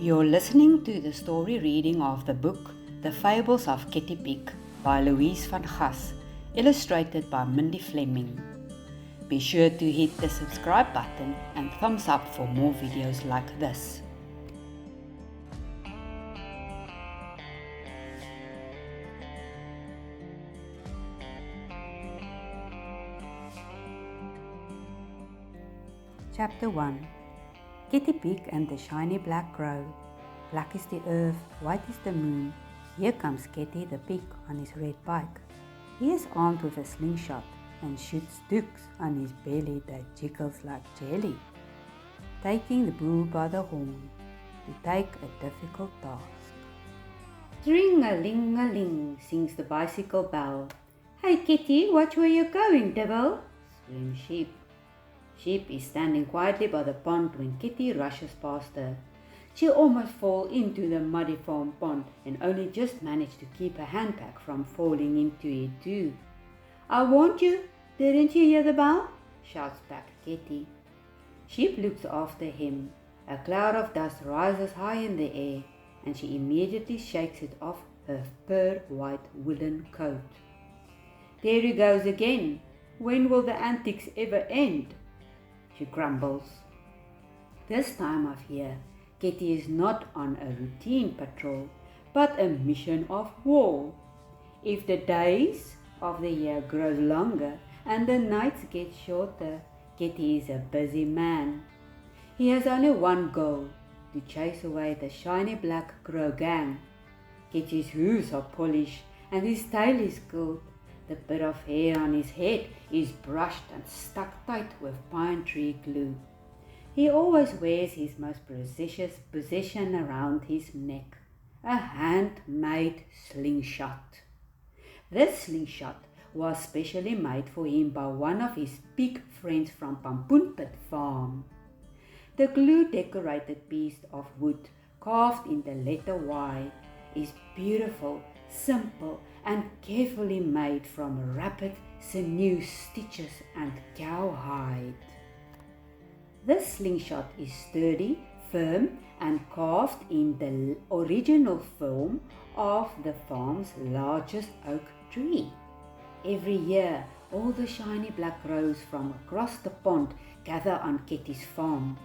You're listening to the story reading of the book The Fables of Kettie Pig by Louise van Gas, illustrated by Mindy Fleming. Be sure to hit the subscribe button and thumbs up for more videos like this. Chapter 1. Kettie Pig and the Shiny Black Crow. Black is the earth, white is the moon. Here comes Kettie the pig on his red bike. He is armed with a slingshot and shoots dukes on his belly that jiggles like jelly. Taking the bull by the horn to take a difficult task. Ring-a-ling-a-ling, sings the bicycle bell. Hey Kettie, watch where you're going, devil, screams Sheep. Sheep is standing quietly by the pond when Kettie rushes past her. She almost falls into the muddy farm pond and only just managed to keep her handbag from falling into it too. I warned you, didn't you hear the bell? Shouts back Kettie. Sheep looks after him. A cloud of dust rises high in the air and she immediately shakes it off her pearl-white woolen coat. There he goes again. When will the antics ever end? She grumbles. This time of year, Kettie is not on a routine patrol, but a mission of war. If the days of the year grow longer and the nights get shorter, Kettie is a busy man. He has only one goal, to chase away the shiny black crow gang. Kettie's hooves are polished and his tail is curled. The bit of hair on his head is brushed and stuck tight with pine tree glue. He always wears his most precious possession around his neck, a handmade slingshot. This slingshot was specially made for him by one of his pig friends from Pampoenpit farm. The glue-decorated piece of wood carved in the letter Y is beautiful, simple, and carefully made from rapid sinew stitches and cowhide. This slingshot is sturdy, firm, and carved in the original form of the farm's largest oak tree. Every year, all the shiny black crows from across the pond gather on Kettie's farm.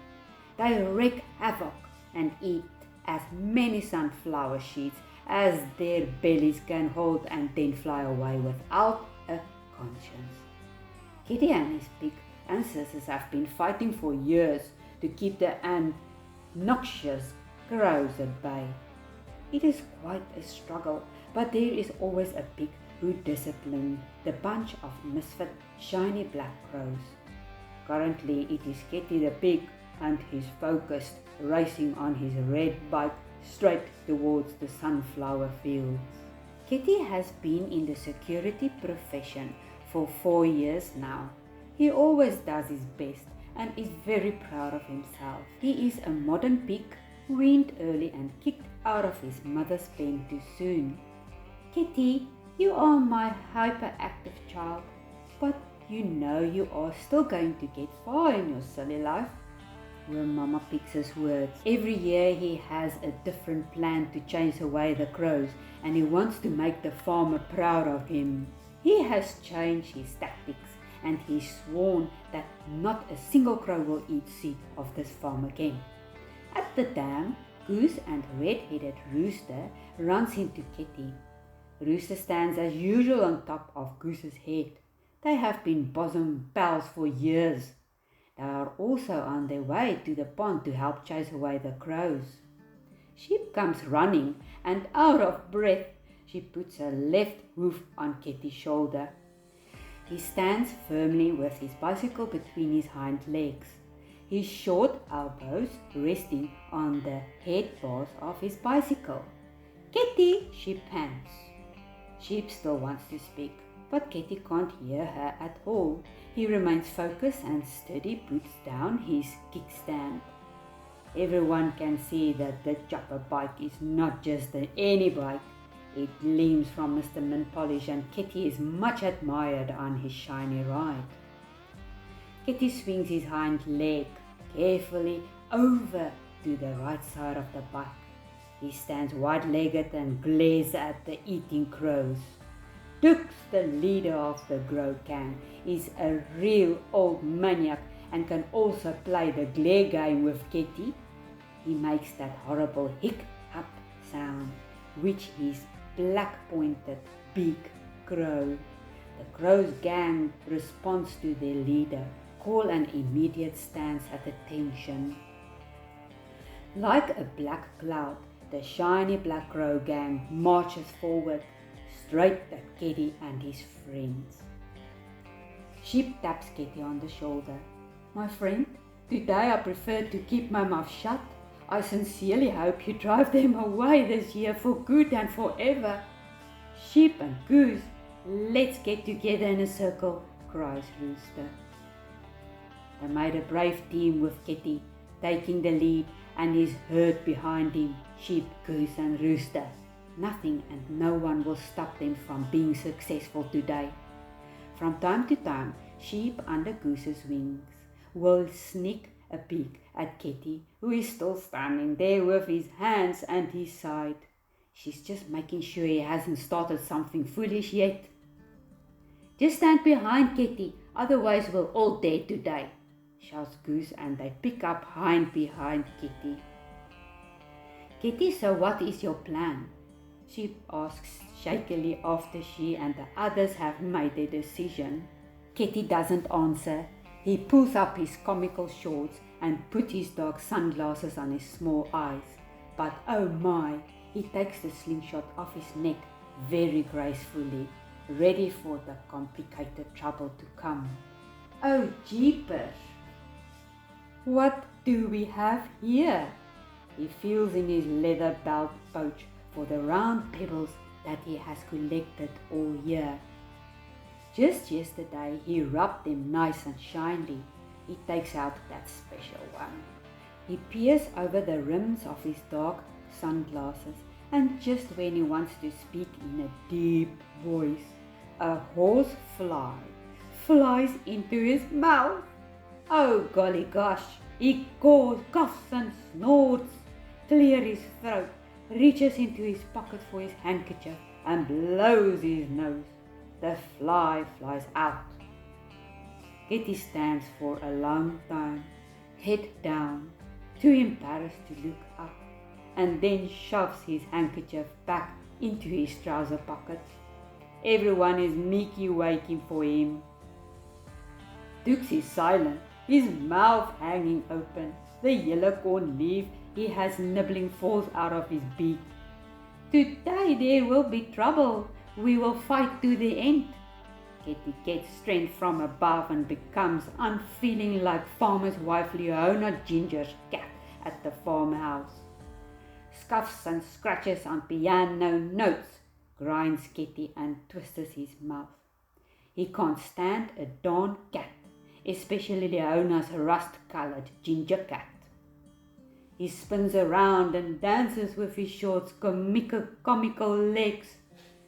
They wreak havoc and eat as many sunflower seeds as their bellies can hold and then fly away without a conscience. Kettie and his pig ancestors have been fighting for years to keep the noxious crows at bay. It is quite a struggle, but there is always a pig who disciplines the bunch of misfit shiny black crows. Currently it is Kettie the pig and his focused racing on his red bike straight towards the sunflower fields. Kettie has been in the security profession for 4 years now. He always does his best and is very proud of himself. He is a modern pig, weaned early and kicked out of his mother's pen too soon. Kettie, you are my hyperactive child, but you know you are still going to get far in your silly life, were Mama Pig's words. Every year he has a different plan to chase away the crows and he wants to make the farmer proud of him. He has changed his tactics and he's sworn that not a single crow will eat seed of this farm again. At the dam, Goose and red-headed Rooster runs into Kettie. Rooster stands as usual on top of Goose's head. They have been bosom pals for years. They are also on their way to the pond to help chase away the crows. Sheep comes running and out of breath, she puts her left hoof on Kettie's shoulder. He stands firmly with his bicycle between his hind legs, his short elbows resting on the head bars of his bicycle. Kettie, she pants. Sheep still wants to speak, but Kettie can't hear her at all. He remains focused and steady, puts down his kickstand. Everyone can see that the chopper bike is not just any bike. It gleams from Mr. Mint Polish and Kettie is much admired on his shiny ride. Kettie swings his hind leg carefully over to the right side of the bike. He stands wide-legged and glares at the eating crows. Dux, the leader of the Grow gang, is a real old maniac and can also play the glare game with Kettie. He makes that horrible hic-up sound, which his black-pointed beak crow. The Crow's gang responds to their leader, call an immediate stance at attention. Like a black cloud, the shiny black Crow gang marches forward, straight at Kettie and his friends. Sheep taps Kettie on the shoulder. "My friend, today I prefer to keep my mouth shut. I sincerely hope you drive them away this year for good and forever." "Sheep and Goose, let's get together in a circle," cries Rooster. They made a brave team with Kettie taking the lead and his herd behind him, Sheep, Goose and Rooster. Nothing and no one will stop them from being successful today. From time to time, Sheep under Goose's wings will sneak a peek at Kettie, who is still standing there with his hands at his side. She's just making sure he hasn't started something foolish yet. "Just stand behind Kettie, otherwise we'll all die today," shouts Goose, and they pick up behind Kettie. "Kettie, so what is your plan?" Sheep asks shakily after she and the others have made their decision. Kettie doesn't answer. He pulls up his comical shorts and puts his dark sunglasses on his small eyes. But oh my, he takes the slingshot off his neck very gracefully, ready for the complicated trouble to come. "Oh jeepers! What do we have here?" He feels in his leather belt pouch for the round pebbles that he has collected all year. Just yesterday he rubbed them nice and shiny. He takes out that special one. He peers over the rims of his dark sunglasses, and just when he wants to speak in a deep voice, a horse flies into his mouth. Oh golly gosh! He coughs and snorts, clears his throat, reaches into his pocket for his handkerchief and blows his nose. The fly flies out. Kettie stands for a long time, head down, too embarrassed to look up, and then shoves his handkerchief back into his trouser pocket. Everyone is meeky waiting for him. Dux is silent, his mouth hanging open. The yellow corn leaf he has nibbling falls out of his beak. "Today there will be trouble. We will fight to the end." Kettie gets strength from above and becomes unfeeling like farmer's wife Leona Ginger's cat at the farmhouse. Scuffs and scratches on piano notes, grinds Kettie and twists his mouth. He can't stand a darn cat, especially Leona's rust-colored ginger cat. He spins around and dances with his short comical legs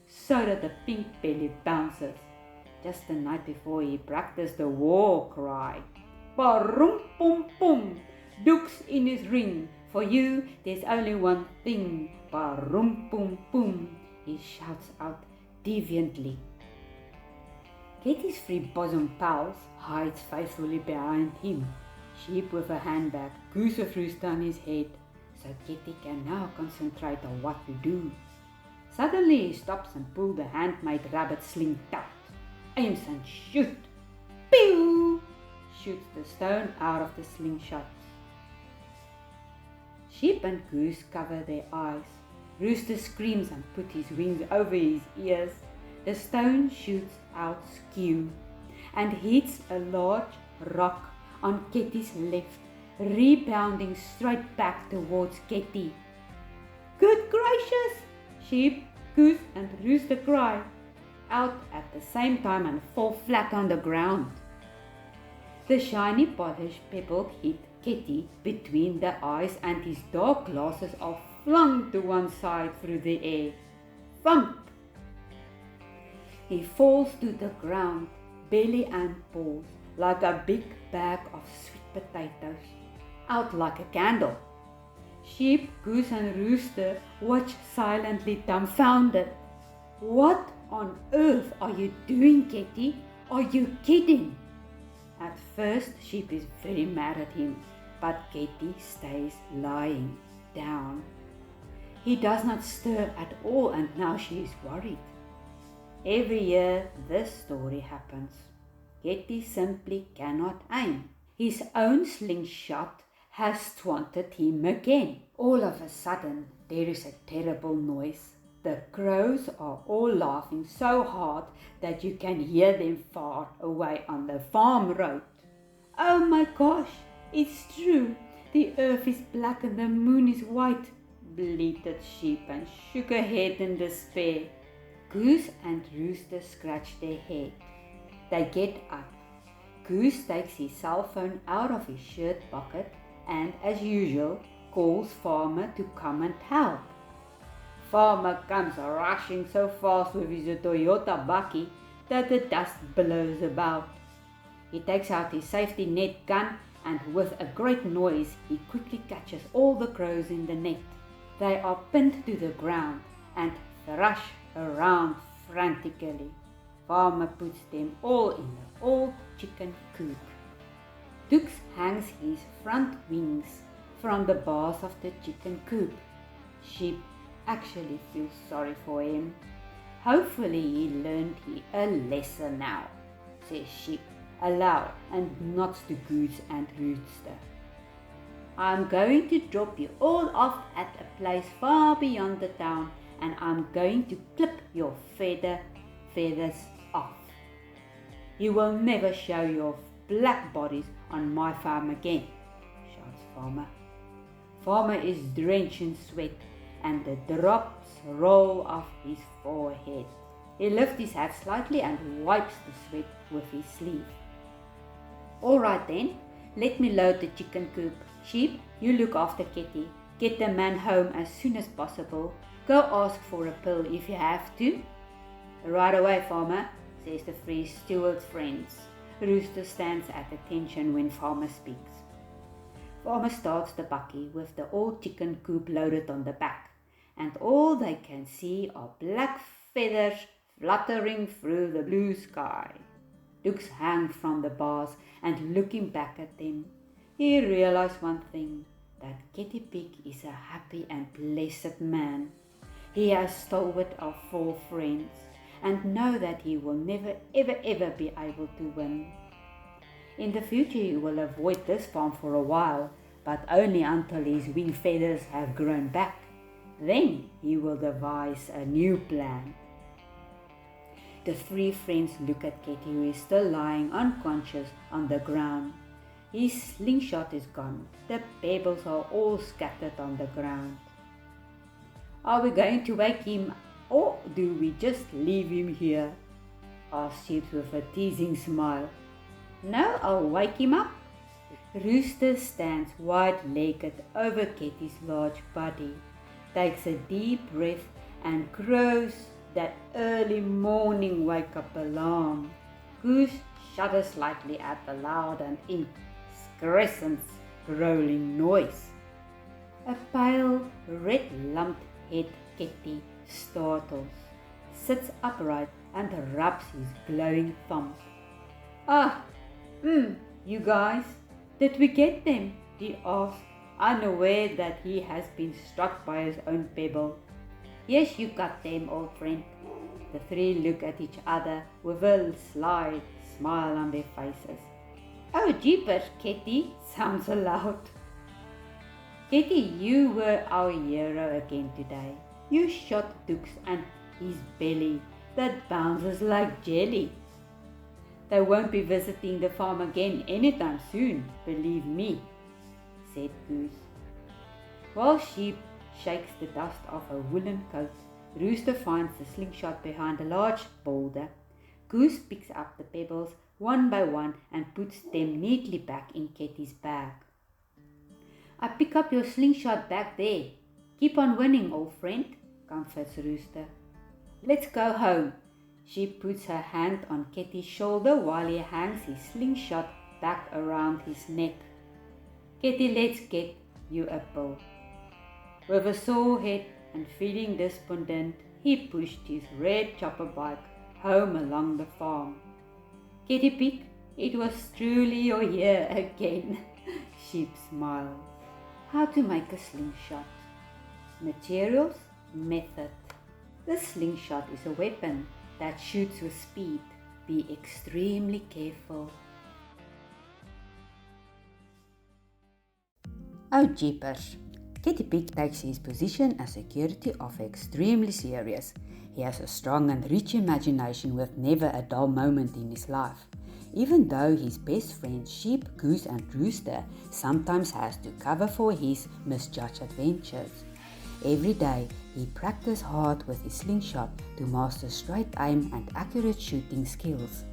so that the pink belly bounces. Just the night before he practiced the war cry. "Parum pum pum, Dux in his ring. For you there's only one thing. Parum pum pum," he shouts out deviantly. Kettie's free bosom pals hides faithfully behind him, Sheep with a handbag, Goose with Rooster on his head, so Kettie can now concentrate on what to do. Suddenly he stops and pulls the handmade rabbit sling out, aims and shoots. Pew! Shoots the stone out of the slingshot. Sheep and Goose cover their eyes. Rooster screams and puts his wings over his ears. The stone shoots out skew and hits a large rock on Kettie's left, rebounding straight back towards Kettie. "Good gracious!" Sheep, Goose and Rooster cry out at the same time and fall flat on the ground. The shiny polished pebble hit Kettie between the eyes and his dark glasses are flung to one side through the air. Thump! He falls to the ground, belly and paws, like a big bag of sweet potatoes, out like a candle. Sheep, Goose and Rooster watch silently dumbfounded. What on earth are you doing, Kettie? Are you kidding? At first, Sheep is very mad at him, but Kettie stays lying down. He does not stir at all, and now she is worried. Every year this story happens. Kettie simply cannot aim. His own slingshot has taunted him again. All of a sudden, there is a terrible noise. The crows are all laughing so hard that you can hear them far away on the farm road. Oh my gosh, it's true. The earth is black and the moon is white, bleated Sheep and shook her head in despair. Goose and Rooster scratch their head. They get up. Goose takes his cell phone out of his shirt pocket and, as usual, calls Farmer to come and help. Farmer comes rushing so fast with his Toyota bakkie that the dust blows about. He takes out his safety net gun and with a great noise he quickly catches all the crows in the net. They are pinned to the ground and thrash around frantically. Farmer puts them all in the old chicken coop. Dux hangs his front wings from the bars of the chicken coop. Sheep actually feels sorry for him. Hopefully he learned a lesson now, says Sheep aloud and nods to Goose and Rooster. I'm going to drop you all off at a place far beyond the town, and I'm going to clip your feathers off. You will never show your black bodies on my farm again, shouts Farmer. Farmer is drenched in sweat and the drops roll off his forehead. He lifts his hat slightly and wipes the sweat with his sleeve. All right then, let me load the chicken coop. Sheep, you look after Kettie. Get the man home as soon as possible. Go ask for a pill if you have to. Right away, Farmer, says the three steward friends. Rooster stands at attention when Farmer speaks. Farmer starts the bakkie with the old chicken coop loaded on the back, and all they can see are black feathers fluttering through the blue sky. Dux hangs from the bars, and looking back at them, he realized one thing, that Kettie Pig is a happy and blessed man. He has stalwart of 4 friends, and know that he will never ever be able to win. In the future he will avoid this farm for a while, but only until his wing feathers have grown back. Then he will devise a new plan. The 3 friends look at Kettie, who is still lying unconscious on the ground. His slingshot is gone. The pebbles are all scattered on the ground. Are we going to wake him, or do we just leave him here? Asked Sheep with a teasing smile. No, I'll wake him up. Rooster stands wide-legged over Kettie's large body, takes a deep breath and crows that early morning wake-up alarm. Goose shudders slightly at the loud and incessant growling noise. A pale, red-lumped head Kettie startles, sits upright and rubs his glowing thumb. You guys, did we get them? He asked, unaware that he has been struck by his own pebble. Yes, you got them, old friend. The 3 look at each other with a sly smile on their faces. Oh, jeepers, Kettie, sounds aloud. Kettie, you were our hero again today. You shot Dux and his belly that bounces like jelly. They won't be visiting the farm again anytime soon, believe me, said Goose. While Sheep shakes the dust off a woolen coat, Rooster finds the slingshot behind a large boulder. Goose picks up the pebbles one by one and puts them neatly back in Kettie's bag. I pick up your slingshot back there. Keep on winning, old friend, comforts Rooster. Let's go home. She puts her hand on Kettie's shoulder while he hangs his slingshot back around his neck. Kettie, let's get you a pill. With a sore head and feeling despondent, he pushed his red chopper bike home along the farm. Kettie Pig, it was truly your year again. Sheep smiled. How to make a slingshot. Materials, method. The slingshot is a weapon that shoots with speed. Be extremely careful. Oh jeepers! Kettie Pig takes his position as security officer extremely serious. He has a strong and rich imagination with never a dull moment in his life. Even though his best friend Sheep, Goose and Rooster sometimes has to cover for his misjudged adventures. Every day he practices hard with his slingshot to master straight aim and accurate shooting skills.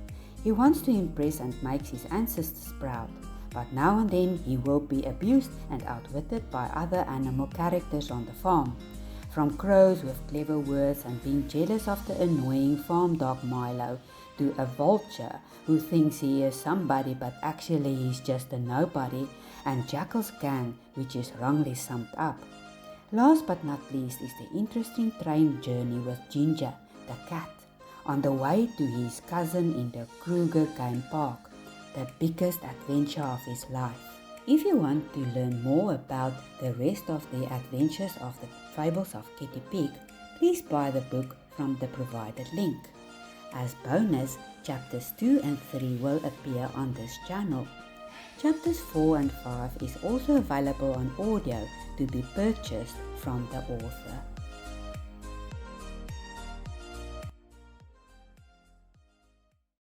He wants to impress and make his ancestors proud. But now and then he will be abused and outwitted by other animal characters on the farm. From crows with clever words and being jealous of the annoying farm dog Milo, to a vulture who thinks he is somebody but actually he's just a nobody, and Jackal's gang, which is wrongly summed up. Last but not least is the interesting train journey with Ginger, the cat, on the way to his cousin in the Kruger Game Park, the biggest adventure of his life. If you want to learn more about the rest of the adventures of the Fables of Kettie Pig, please buy the book from the provided link. As bonus, chapters 2 and 3 will appear on this channel. Chapters 4 and 5 is also available on audio to be purchased from the author.